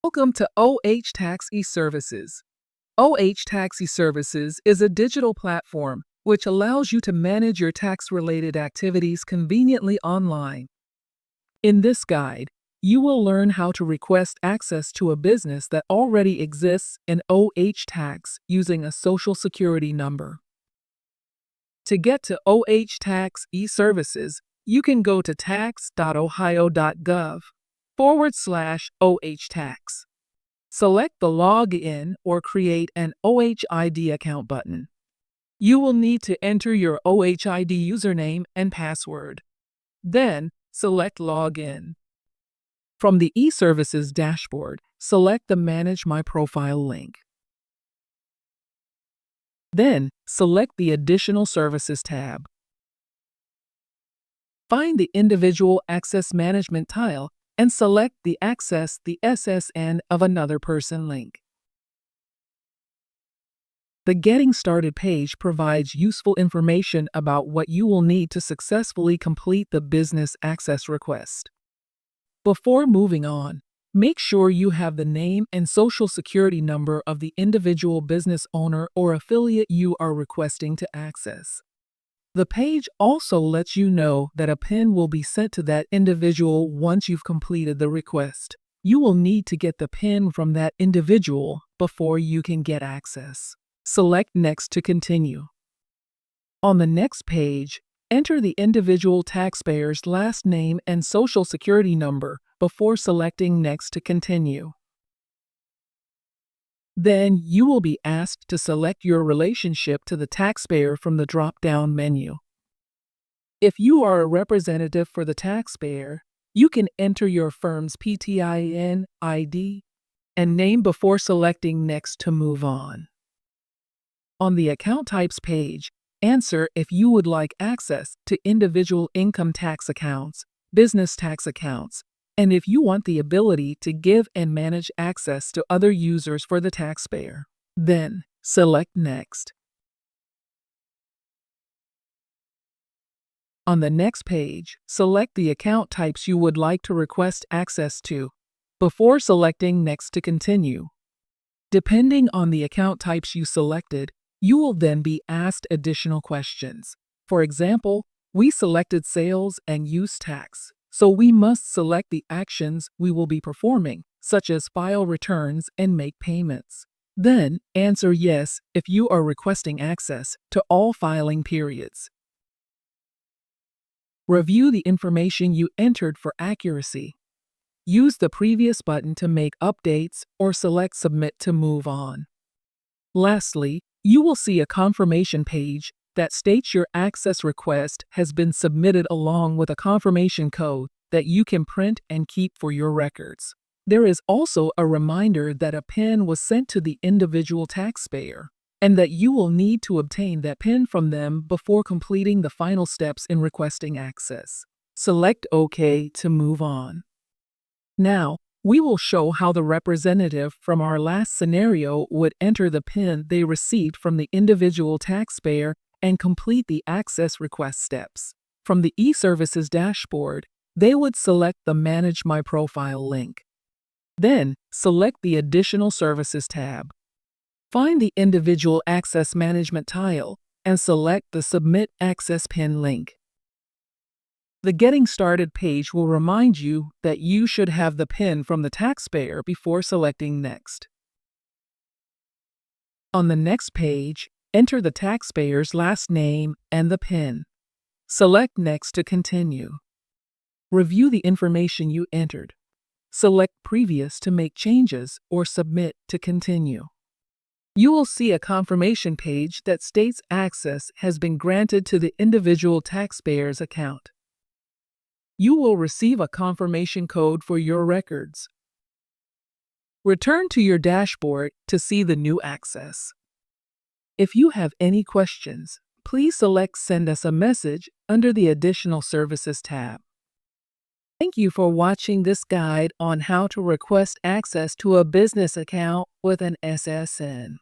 Welcome to OH Tax eServices. OH Tax eServices is a digital platform which allows you to manage your tax-related activities conveniently online. In this guide, you will learn how to request access to a business that already exists in OH Tax using a Social Security number. To get to OH Tax eServices, you can go to tax.ohio.gov/OH Tax. Select the Login or Create an OHID account button. You will need to enter your OHID username and password. Then, select Login. From the eServices dashboard, select the Manage My Profile link. Then, select the Additional Services tab. Find the Individual Access Management tile and select the Access the SSN of another person link. The Getting Started page provides useful information about what you will need to successfully complete the business access request. Before moving on, make sure you have the name and social security number of the individual business owner or affiliate you are requesting to access. The page also lets you know that a PIN will be sent to that individual once you've completed the request. You will need to get the PIN from that individual before you can get access. Select Next to continue. On the next page, enter the individual taxpayer's last name and social security number before selecting Next to continue. Then you will be asked to select your relationship to the taxpayer from the drop-down menu. If you are a representative for the taxpayer, you can enter your firm's PTIN, ID, and name before selecting Next to move on. On the Account Types page, answer if you would like access to individual income tax accounts, business tax accounts, and if you want the ability to give and manage access to other users for the taxpayer. Then, select Next. On the next page, select the account types you would like to request access to, before selecting Next to continue. Depending on the account types you selected, you will then be asked additional questions. For example, we selected sales and use tax, so we must select the actions we will be performing, such as file returns and make payments. Then, answer yes if you are requesting access to all filing periods. Review the information you entered for accuracy. Use the Previous button to make updates or select Submit to move on. Lastly, you will see a confirmation page that states your access request has been submitted along with a confirmation code that you can print and keep for your records. There is also a reminder that a PIN was sent to the individual taxpayer, and that you will need to obtain that PIN from them before completing the final steps in requesting access. Select OK to move on. Now, we will show how the representative from our last scenario would enter the PIN they received from the individual taxpayer and complete the access request steps. From the eServices dashboard, they would select the Manage My Profile link. Then, select the Additional Services tab. Find the Individual Access Management tile and select the Submit Access PIN link. The Getting Started page will remind you that you should have the PIN from the taxpayer before selecting Next. On the next page, enter the taxpayer's last name and the PIN. Select Next to continue. Review the information you entered. Select Previous to make changes or Submit to continue. You will see a confirmation page that states access has been granted to the individual taxpayer's account. You will receive a confirmation code for your records. Return to your dashboard to see the new access. If you have any questions, please select Send us a message under the Additional Services tab. Thank you for watching this guide on how to request access to a business account with an SSN.